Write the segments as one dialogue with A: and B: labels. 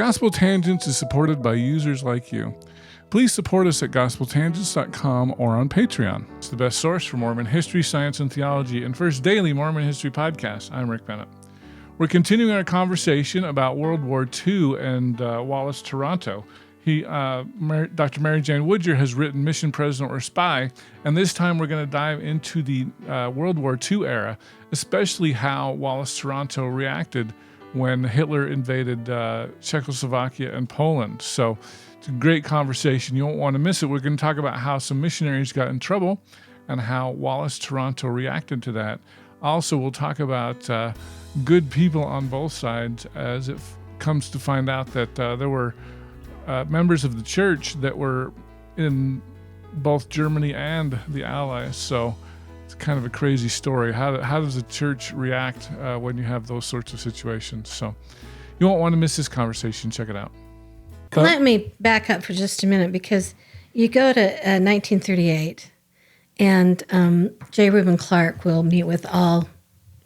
A: Gospel Tangents is supported by users like you. Please support us at gospeltangents.com or on Patreon. It's the best source for Mormon history, science, and theology, and first daily Mormon history podcast. I'm Rick Bennett. We're continuing our conversation about World War II and Wallace Toronto. Dr. Mary Jane Woodger has written Mission President or Spy, and this time we're going to dive into the World War II era, especially how Wallace Toronto reacted when Hitler invaded Czechoslovakia and Poland. So it's a great conversation. You won't want to miss it. We're going to talk about how some missionaries got in trouble and how Wallace Toronto reacted to that. Also, we'll talk about good people on both sides as it comes to find out that there were members of the church that were in both Germany and the Allies. So it's kind of a crazy story. How does the church react when you have those sorts of situations? So you won't want to miss this conversation. Check it out.
B: Let me back up for just a minute, because you go to 1938 and J. Reuben Clark will meet with all,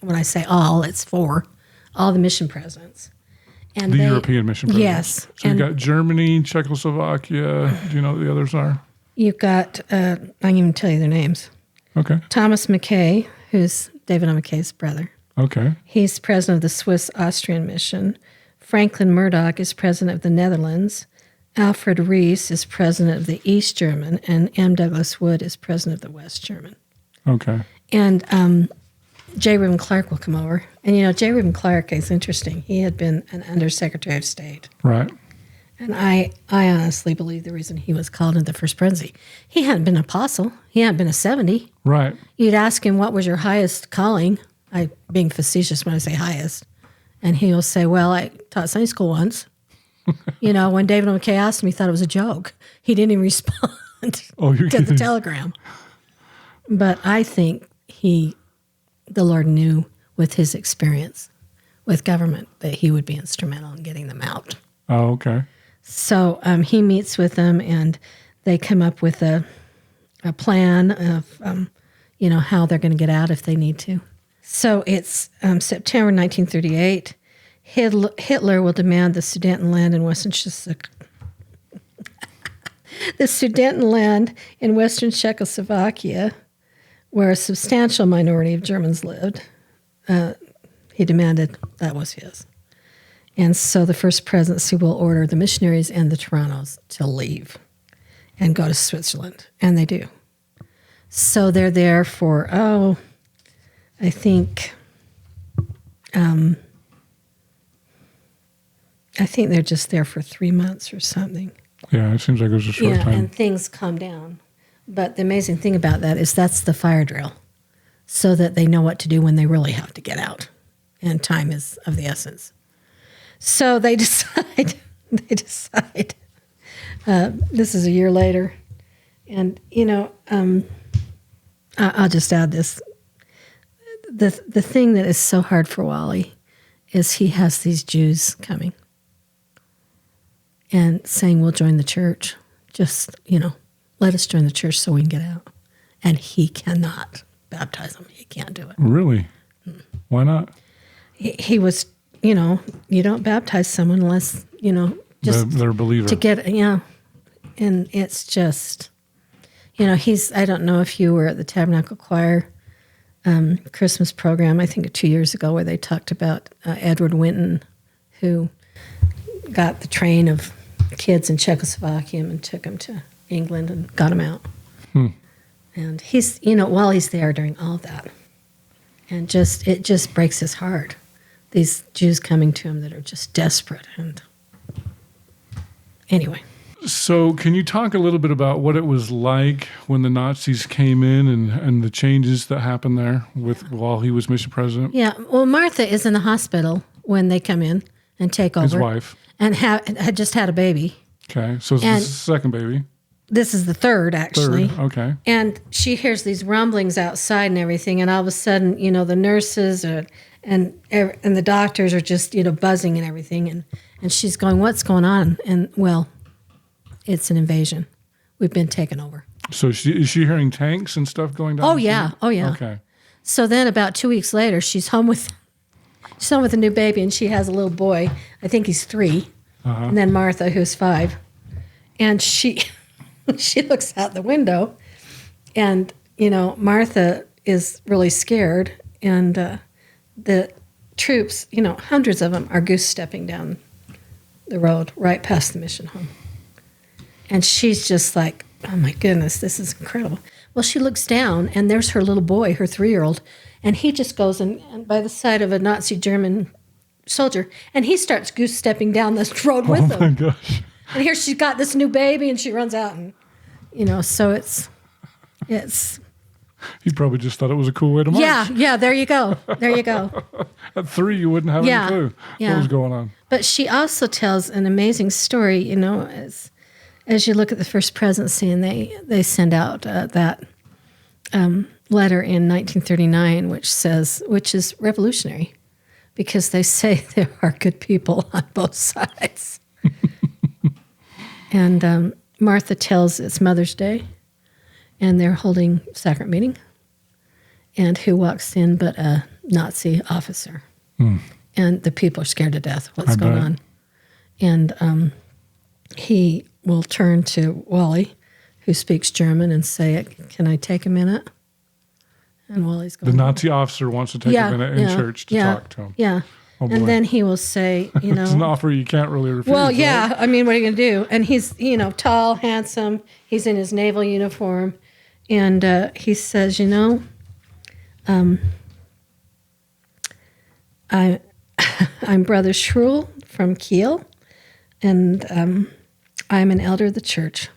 B: when I say all, it's all the mission presidents. And
A: the European mission presidents.
B: Yes.
A: So you've got Germany, Czechoslovakia. Do you know what the others are?
B: You've got, I can even tell you their names.
A: Okay.
B: Thomas McKay, who's David M. McKay's brother.
A: Okay.
B: He's president of the Swiss-Austrian mission. Franklin Murdoch is president of the Netherlands. Alfred Rees is president of the East German. And M. Douglas Wood is president of the West German.
A: Okay.
B: And J. Reuben Clark will come over. And, J. Reuben Clark is interesting. He had been an Undersecretary of State.
A: Right.
B: And I honestly believe the reason he was called into the first presidency, he hadn't been an apostle. He hadn't been a 70.
A: Right.
B: You'd ask him, what was your highest calling? I being facetious when I say highest. And he'll say, well, I taught Sunday school once. When David McKay asked him, he thought it was a joke. He didn't even respond to the telegram. But I think the Lord knew with his experience with government that he would be instrumental in getting them out.
A: Oh, okay.
B: So he meets with them, and they come up with a plan of, how they're going to get out if they need to. So it's September 1938. Hitler will demand the Sudetenland in Western Czechoslovakia, where a substantial minority of Germans lived. He demanded that was his. And so the first presidency will order the missionaries and the Torontos to leave and go to Switzerland. And they do. So they're there for, I think they're just there for 3 months or something.
A: Yeah, it seems like it was a short time.
B: And things calm down. But the amazing thing about that is that's the fire drill, so that they know what to do when they really have to get out. And time is of the essence. So they decide, this is a year later. And, I'll just add this. The thing that is so hard for Wally is he has these Jews coming and saying, we'll join the church. Just, let us join the church so we can get out. And he cannot baptize them. He can't do it.
A: Really? Why not?
B: He was, you don't baptize someone unless, just
A: they're a believer.
B: To get, and it's just, I don't know if you were at the Tabernacle Choir Christmas program, I think 2 years ago, where they talked about Edward Winton, who got the train of kids in Czechoslovakia and took them to England and got them out. And he's, while he's there during all of that, and it just breaks his heart. These Jews coming to him that are just desperate. And anyway.
A: So can you talk a little bit about what it was like when the Nazis came in and the changes that happened there while he was mission president?
B: Yeah. Well, Martha is in the hospital when they come in and take over.
A: His wife.
B: And had just had a baby. Okay.
A: So this is the second baby.
B: This is the third, actually.
A: Okay.
B: And she hears these rumblings outside and everything, and all of a sudden, the nurses and the doctors are just, buzzing and everything, and she's going, what's going on? And, well, it's an invasion. We've been taken over.
A: So is she hearing tanks and stuff going down?
B: Oh, yeah. Oh, yeah.
A: Okay.
B: So then about 2 weeks later, she's home with a new baby, and she has a little boy. I think he's 3. and then Martha, who's 5. And she looks out the window, and, Martha is really scared, and the troops, hundreds of them are goose-stepping down the road right past the mission home. And she's just like, oh, my goodness, this is incredible. Well, she looks down, and there's her little boy, her 3-year-old, and he just goes and by the side of a Nazi German soldier, and he starts goose-stepping down this road with them.
A: Oh, my gosh.
B: And here she's got this new baby, and she runs out, and, so it's...
A: He probably just thought it was a cool way to march.
B: Yeah, there you go.
A: At 3, you wouldn't have any clue what was going on.
B: But she also tells an amazing story, as you look at the First Presidency, and they send out that letter in 1939, which is revolutionary, because they say there are good people on both sides. And Martha tells it's Mother's Day, and they're holding sacrament meeting, and who walks in but a Nazi officer. And the people are scared to death. What's going on? And he will turn to Wally, who speaks German, and say, can I take a minute? And Wally's going,
A: the Nazi officer wants to take a minute in church to talk to him.
B: Yeah.
A: Oh,
B: and then he will say,
A: it's an offer you can't really refuse.
B: Well, yeah.
A: Right?
B: I mean, what are you going to do? And he's, tall, handsome. He's in his naval uniform. And he says, I'm Brother Schruel from Kiel, and I'm an elder of the church.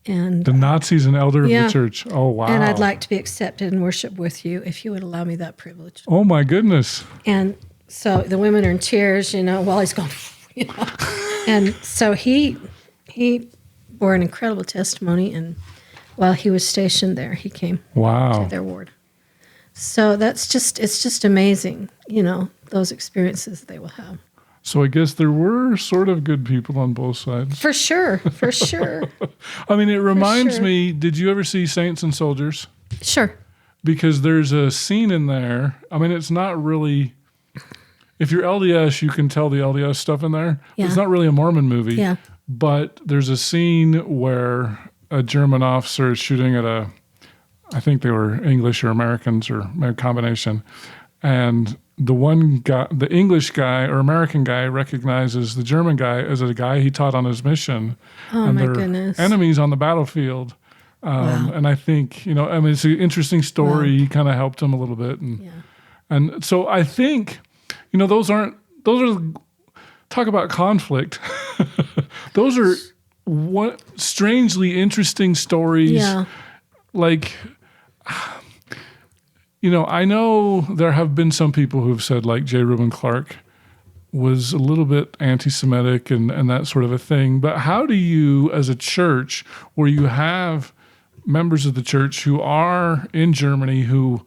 B: And
A: the Nazi's an elder of the church. Oh, wow.
B: And I'd like to be accepted and worship with you if you would allow me that privilege.
A: Oh, my goodness.
B: And so the women are in tears, while he's going, And so he bore an incredible testimony, and while he was stationed there, he came to their ward. So it's just amazing, those experiences they will have.
A: So I guess there were sort of good people on both sides.
B: For sure.
A: I mean, it reminds me, did you ever see Saints and Soldiers?
B: Sure.
A: Because there's a scene in there. I mean, it's not really, if you're LDS, you can tell the LDS stuff in there.
B: Yeah.
A: It's not really a Mormon movie.
B: Yeah.
A: But there's a scene where a German officer is shooting at I think they were English or Americans or a combination. And the one guy, the English guy or American guy, recognizes the German guy as a guy he taught on his mission.
B: Oh,
A: and
B: my
A: they're
B: goodness.
A: enemies on the battlefield.
B: Wow.
A: And I think, it's an interesting story. He kind of helped him a little bit. And so I think, those are talk about conflict. Those are strangely interesting stories.
B: Yeah.
A: Like, I know there have been some people who've said, like J. Reuben Clark was a little bit anti-Semitic and that sort of a thing. But how do you, as a church, where you have members of the church who are in Germany who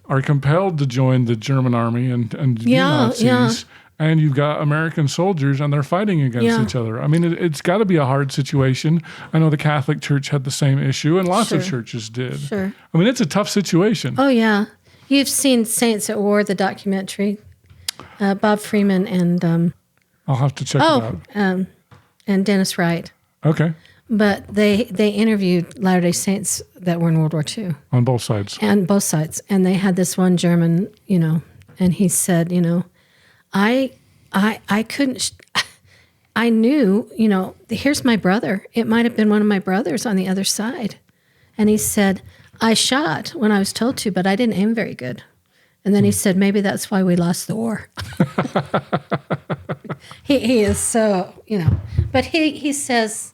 A: are compelled to join the German army and be Nazis, and you've got American soldiers and they're fighting against each other. I mean, it's got to be a hard situation. I know the Catholic Church had the same issue, and lots of churches did.
B: Sure.
A: I mean, it's a tough situation.
B: Oh, yeah. You've seen Saints at War, the documentary. Bob Freeman and...
A: I'll have to check it out.
B: And Dennis Wright.
A: Okay.
B: But they interviewed Latter-day Saints that were in World War II.
A: On both sides.
B: And both sides. And they had this one German, and he said, I couldn't, I knew, here's my brother. It might have been one of my brothers on the other side. And he said, I shot when I was told to, but I didn't aim very good. And then he said, maybe that's why we lost the war. He is so, But he says,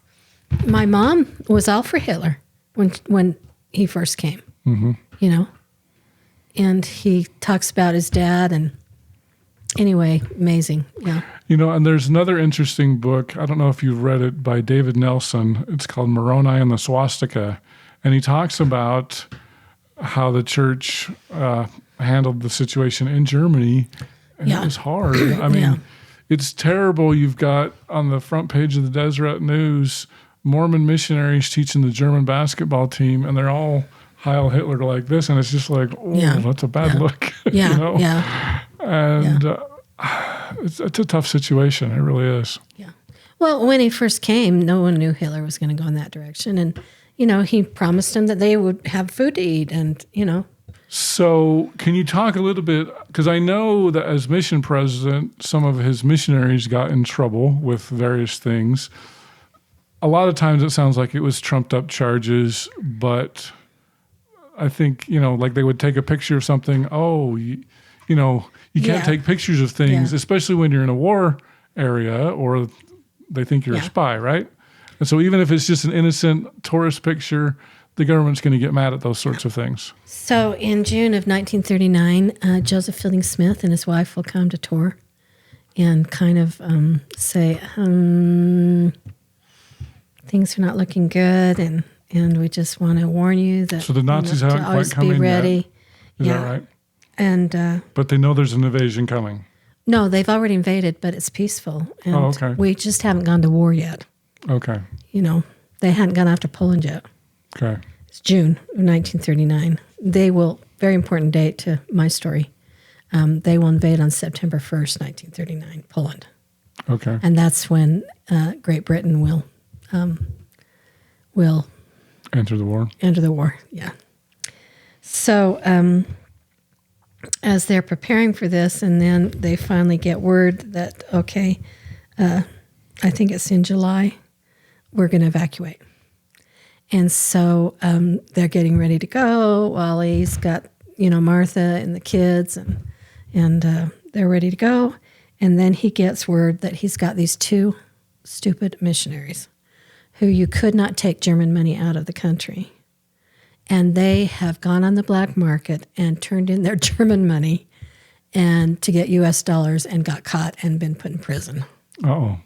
B: my mom was all for Hitler when he first came, And he talks about his dad and anyway, amazing. Yeah.
A: And there's another interesting book. I don't know if you've read it, by David Nelson. It's called Moroni and the Swastika. And he talks about how the church handled the situation in Germany. And it was hard. I mean, it's terrible. You've got on the front page of the Deseret News, Mormon missionaries teaching the German basketball team, and they're all Heil Hitler like this. And it's just like, that's a bad look.
B: Yeah.
A: And it's a tough situation. It really is.
B: Yeah. Well, when he first came, no one knew Hitler was going to go in that direction. And, he promised them that they would have food to eat and,
A: So can you talk a little bit, because I know that as mission president, some of his missionaries got in trouble with various things. A lot of times it sounds like it was trumped up charges, but I think, like they would take a picture of something. Oh, you can't take pictures of things, especially when you're in a war area or they think you're a spy, right? And so even if it's just an innocent tourist picture, the government's going to get mad at those sorts of things.
B: So in June of 1939, Joseph Fielding Smith and his wife will come to tour and kind of say, things are not looking good, and we just want to warn you that.
A: So the Nazis haven't quite come in
B: ready.
A: Yet. Is that right?
B: And
A: but they know there's an invasion coming.
B: No, they've already invaded, but it's peaceful. And
A: okay.
B: We just haven't gone to war yet.
A: Okay.
B: They hadn't gone after Poland yet.
A: Okay.
B: It's June of 1939. They will, very important date to my story, they will invade on September 1st, 1939, Poland.
A: Okay.
B: And that's when Great Britain will
A: enter the war.
B: Enter the war, yeah. So as they're preparing for this, and then they finally get word that, okay, I think it's in July, we're going to evacuate. And so they're getting ready to go. Wally's got, Martha and the kids, and they're ready to go. And then he gets word that he's got these two stupid missionaries who you could not take German money out of the country. And they have gone on the black market and turned in their German money and to get U.S. dollars and got caught and been put in prison.
A: Uh-oh.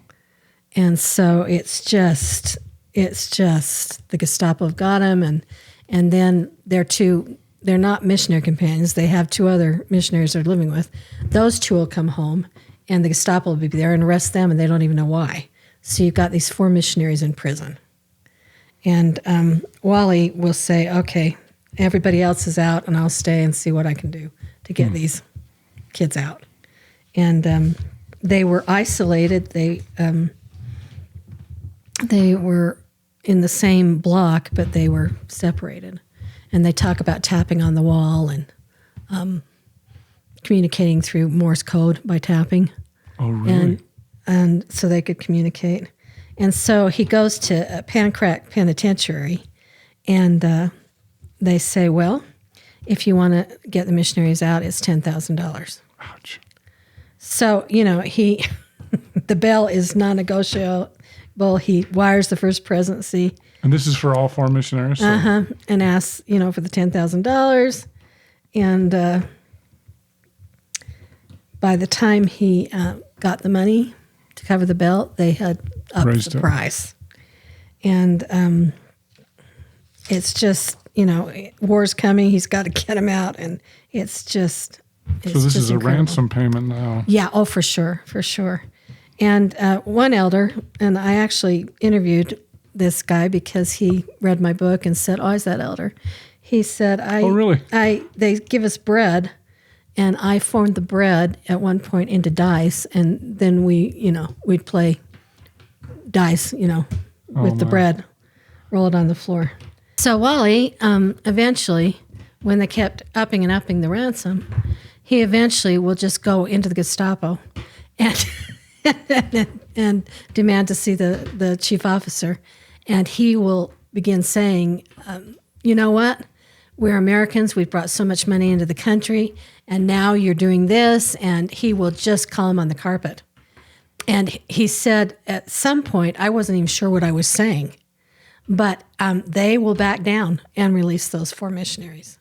B: And so it's just the Gestapo have got him, and then they're not missionary companions. They have two other missionaries they're living with. Those two will come home, and the Gestapo will be there and arrest them, and they don't even know why. So you've got these 4 missionaries in prison. And Wally will say, okay, everybody else is out, and I'll stay and see what I can do to get these kids out. And they were isolated. They were in the same block, but they were separated. And they talk about tapping on the wall and communicating through Morse code by tapping.
A: Oh, really?
B: And so they could communicate. And so he goes to Pancrack Penitentiary, and they say, well, if you want to get the missionaries out, it's $10,000.
A: Ouch.
B: So, the bail is non-negotiable. He wires the First Presidency.
A: And this is for all 4 missionaries? So.
B: And asks, for the $10,000. And by the time he got the money to cover the bail, they had upped the price. And it's just, war's coming. He's got to get him out. And it's just...
A: So this is a ransom payment now.
B: Yeah, for sure. And one elder, and I actually interviewed this guy because he read my book and said, oh, is that elder? He said,
A: oh, really?
B: They give us bread, and I formed the bread at one point into dice, and then we'd play dice, with the bread, roll it on the floor. So Wally, eventually, when they kept upping the ransom, he eventually will just go into the Gestapo and demand to see the chief officer. And he will begin saying, you know what? We're Americans. We've brought so much money into the country, and now you're doing this. And he will just call him on the carpet. And he said at some point, I wasn't even sure what I was saying, but they will back down and release those 4 missionaries.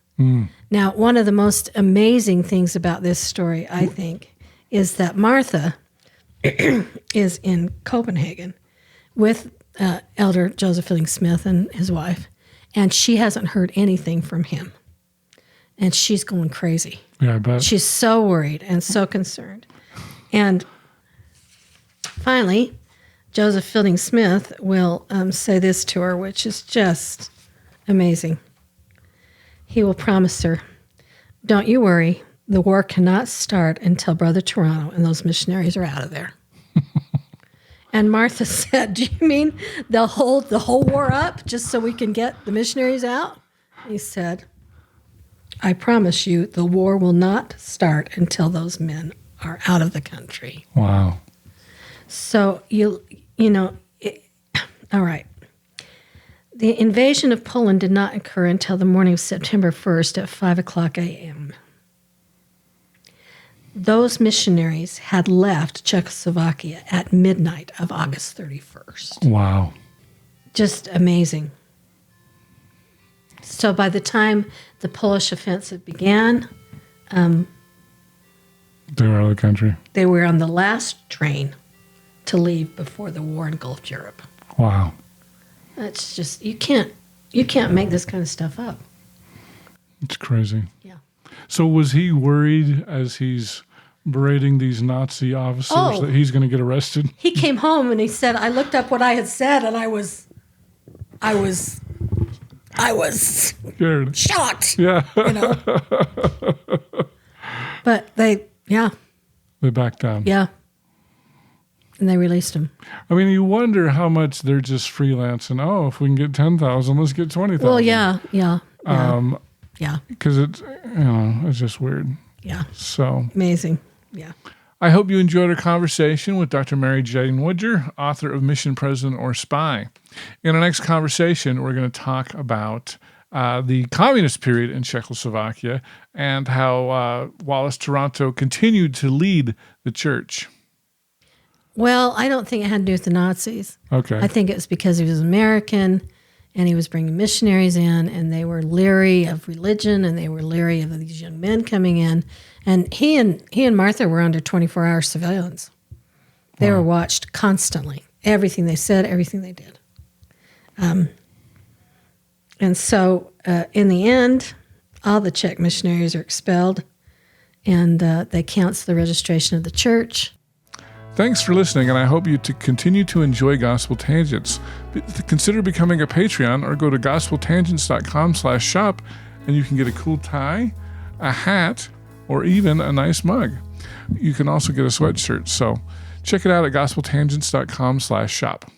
B: Now, one of the most amazing things about this story, I think, is that Martha is in Copenhagen with Elder Joseph Fielding Smith and his wife, and she hasn't heard anything from him. And she's going crazy.
A: Yeah, I bet.
B: She's so worried and so concerned. And finally, Joseph Fielding Smith will say this to her, which is just amazing. He will promise her, don't you worry, the war cannot start until Brother Toronto and those missionaries are out of there. And Martha said, do you mean they'll hold the whole war up just so we can get the missionaries out? He said, I promise you the war will not start until those men are out of the country.
A: Wow.
B: So, all right. The invasion of Poland did not occur until the morning of September 1st at 5 o'clock a.m. Those missionaries had left Czechoslovakia at midnight of August 31st.
A: Wow.
B: Just amazing. So by the time the Polish offensive began,
A: they were out of the country.
B: They were on the last train to leave before the war engulfed Europe.
A: Wow.
B: That's just, you can't make this kind of stuff up.
A: It's crazy.
B: Yeah.
A: So was he worried as he's berating these Nazi officers that he's going to get arrested?
B: He came home and he said, I looked up what I had said and I was
A: scared.
B: shocked.
A: Yeah.
B: But they
A: backed down.
B: Yeah. And they released him.
A: I mean, you wonder how much they're just freelancing. Oh, if we can get 10,000, let's get 20,000.
B: Well, yeah.
A: Because it's just weird.
B: Yeah.
A: So
B: amazing. Yeah.
A: I hope you enjoyed our conversation with Dr. Mary Jane Woodger, author of Mission President or Spy. In our next conversation, we're going to talk about the communist period in Czechoslovakia and how Wallace Toronto continued to lead the church.
B: Well, I don't think it had to do with the Nazis.
A: Okay.
B: I think it was because he was American and he was bringing missionaries in and they were leery of religion and they were leery of these young men coming in. And he and Martha were under 24-hour surveillance. They were watched constantly. Everything they said, everything they did. And so in the end, all the Czech missionaries are expelled and they cancel the registration of the church.
A: Thanks for listening, and I hope you to continue to enjoy Gospel Tangents. Consider becoming a Patreon or go to gospeltangents.com/shop, and you can get a cool tie, a hat, or even a nice mug. You can also get a sweatshirt. So check it out at gospeltangents.com/shop.